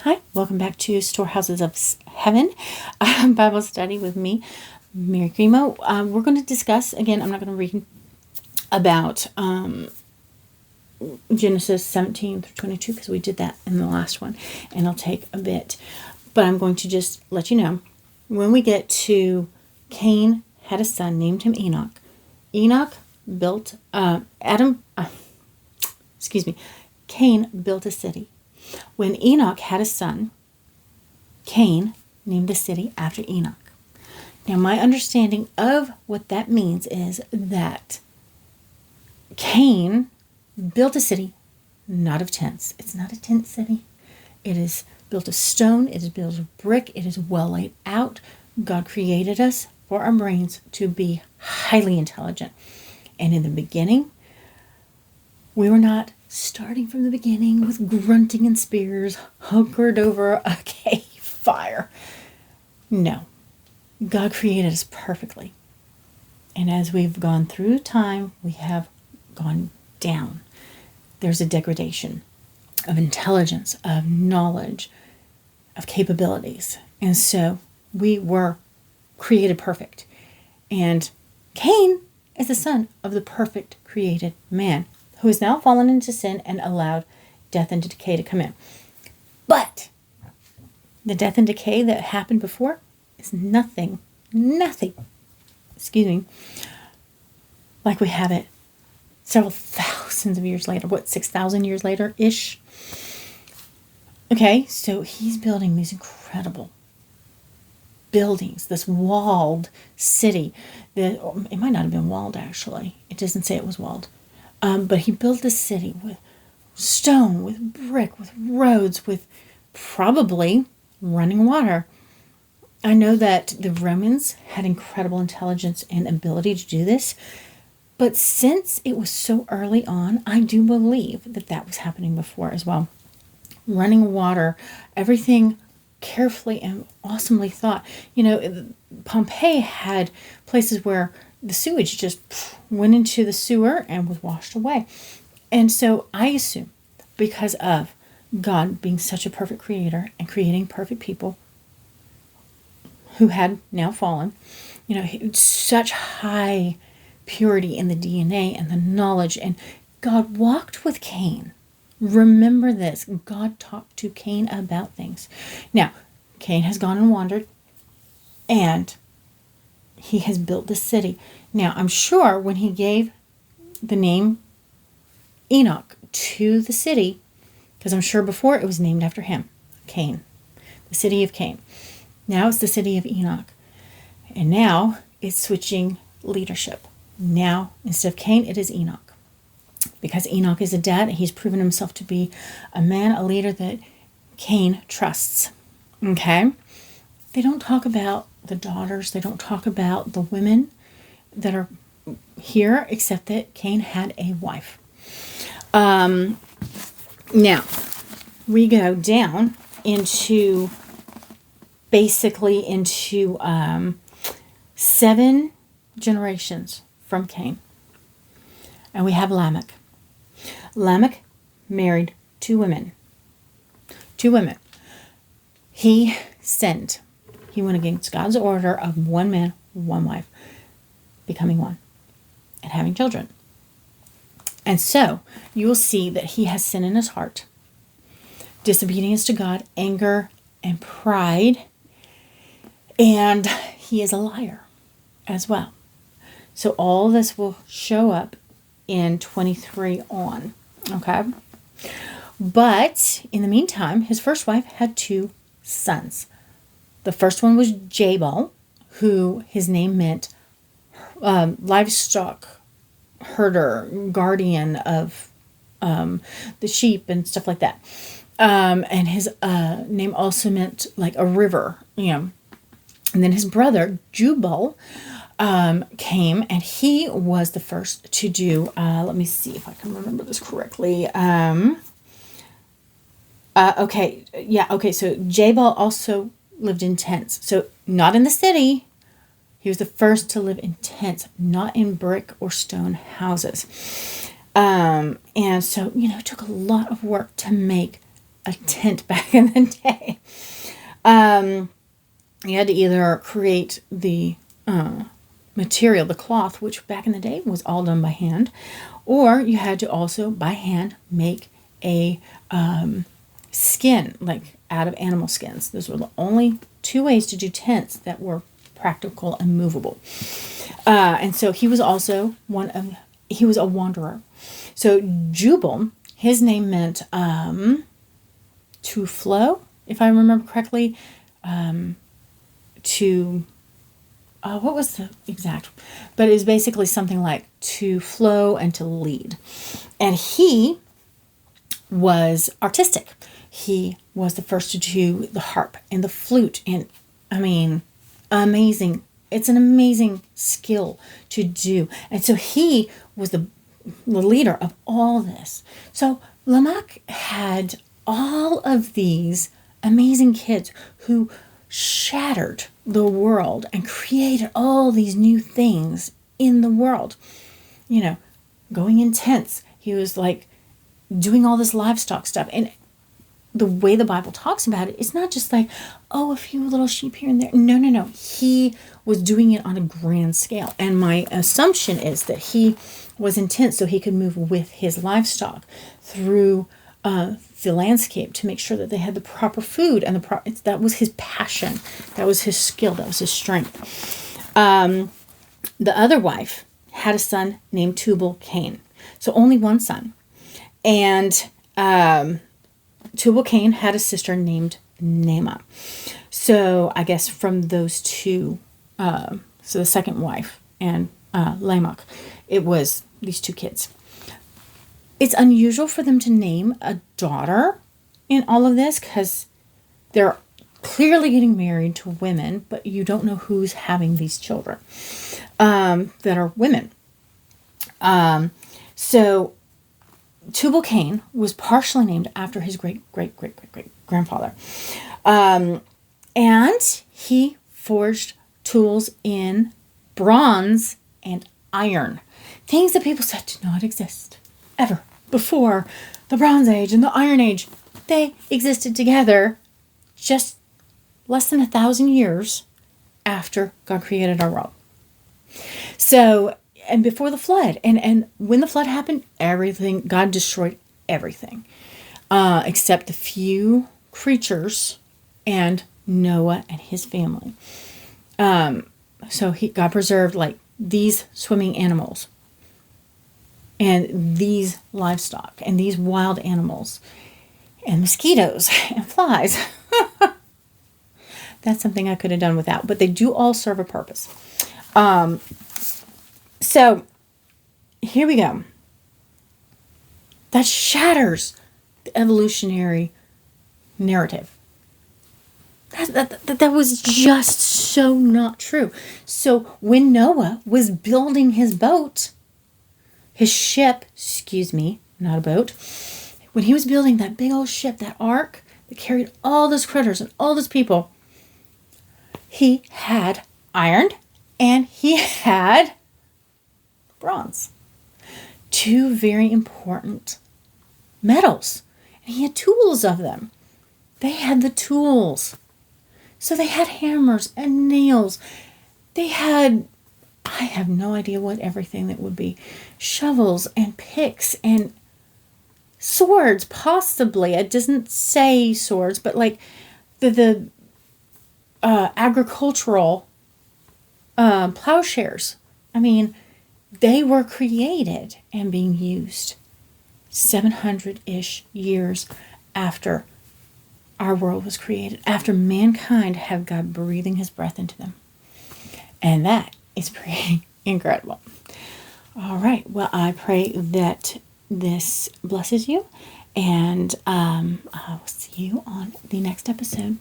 Hi, welcome back to Storehouses of Heaven, Bible study with me, Mary Grimo. We're going to discuss, again, I'm not going to read about Genesis 17 through 22 because we did that in the last one, and it'll take a bit. But I'm going to just let you know, when we get to Cain had a son, named him Enoch. Enoch built, Cain built a city. When Enoch had a son, Cain named the city after Enoch. Now, my understanding of what that means is that Cain built a city not of tents. It's not a tent city. It is built of stone. It is built of brick. It is well laid out. God created us for our brains to be highly intelligent. And in the beginning, we were not starting from the beginning with grunting and spears hunkered over a cave fire. No. God created us perfectly. And as we've gone through time, we have gone down. There's a degradation of intelligence, of knowledge, of capabilities. And so we were created perfect. And Cain is the son of the perfect created man, who has now fallen into sin and allowed death and decay to come in. But the death and decay that happened before is nothing, like we have it several thousands of years later. 6,000 years later-ish? Okay, so he's building these incredible buildings, this walled city. It might not have been walled, actually. It doesn't say it was walled. But he built this city with stone, with brick, with roads, with probably running water. I know that the Romans had incredible intelligence and ability to do this, but since it was so early on, I do believe that that was happening before as well. Running water, everything carefully and awesomely thought. You know, Pompeii had places where the sewage just went into the sewer and was washed away. And so I assume, because of God being such a perfect creator and creating perfect people who had now fallen, such high purity in the DNA and the knowledge, and God walked with Cain. Remember this, God talked to Cain about things. Now, Cain has gone and wandered, and he has built the city. Now, I'm sure when he gave the name Enoch to the city, because I'm sure before it was named after him, Cain, the city of Cain. Now it's the city of Enoch. And now it's switching leadership. Now, instead of Cain, it is Enoch. Because Enoch is a dad, and he's proven himself to be a man, a leader that Cain trusts. Okay? They don't talk about the daughters. They don't talk about the women that are here, except that Cain had a wife. Now, we go down into 7 generations from Cain. And we have Lamech. Lamech married 2 women. 2 women. He sinned. He went against God's order of 1 man, 1 wife, becoming one and having children. And so you will see that he has sin in his heart, disobedience to God, anger, and pride, and he is a liar as well. So all this will show up in 23 on, okay? But in the meantime, his first wife had 2 sons. The first one was Jabal, who his name meant livestock herder, guardian of the sheep and stuff like that. And his name also meant like a river, And then his brother, Jubal, came, and he was the first to do, let me see if I can remember this correctly. So Jabal also lived in tents. So not in the city. He was the first to live in tents, not in brick or stone houses. And so, it took a lot of work to make a tent back in the day. You had to either create the material, the cloth, which back in the day was all done by hand, or you had to also by hand make a skin, like out of animal skins. Those were the only two ways to do tents that were practical and movable. And so he was also he was a wanderer. So Jubal, his name meant to flow, if I remember correctly, what was the exact, but it was basically something like to flow and to lead. And he was artistic. He was the first to do the harp and the flute. And I mean, amazing. It's an amazing skill to do. And so he was the leader of all this. So Lamech had all of these amazing kids who shattered the world and created all these new things in the world. You know, going in tents. He was like doing all this livestock stuff. And the way the Bible talks about it, it's not just like, oh, a few little sheep here and there. No. He was doing it on a grand scale. And my assumption is that he was in tents so he could move with his livestock through the landscape to make sure that they had the proper food and that was his passion, that was his skill, that was his strength. The other wife had a son named Tubal-Cain, so only one son, and Tubal-Cain had a sister named Naamah. So I guess from those two, so the second wife and Lamech, it was these two kids. It's unusual for them to name a daughter in all of this because they're clearly getting married to women, but you don't know who's having these children that are women. So Tubal-Cain was partially named after his great-great-great-great-grandfather. And he forged tools in bronze and iron. Things that people said did not exist ever before the Bronze Age and the Iron Age. They existed together just less than 1,000 years after God created our world. So, and before the flood, and when the flood happened, everything, God destroyed everything, except the few creatures and Noah and his family. So God preserved like these swimming animals and these livestock and these wild animals and mosquitoes and flies. That's something I could have done without, but they do all serve a purpose. So here we go. That shatters the evolutionary narrative. That was just so not true. So when Noah was building his boat, his ship, not a boat, when he was building that big old ship, that ark that carried all those critters and all those people, he had iron and he had bronze. Two very important metals. And he had tools of them. They had the tools. So they had hammers and nails. They had, I have no idea what everything that would be. Shovels and picks and swords, possibly. It doesn't say swords, but like the agricultural plowshares. I mean, they were created and being used 700-ish years after our world was created, after mankind had God breathing his breath into them. And that is pretty incredible. All right. Well, I pray that this blesses you, and I will see you on the next episode.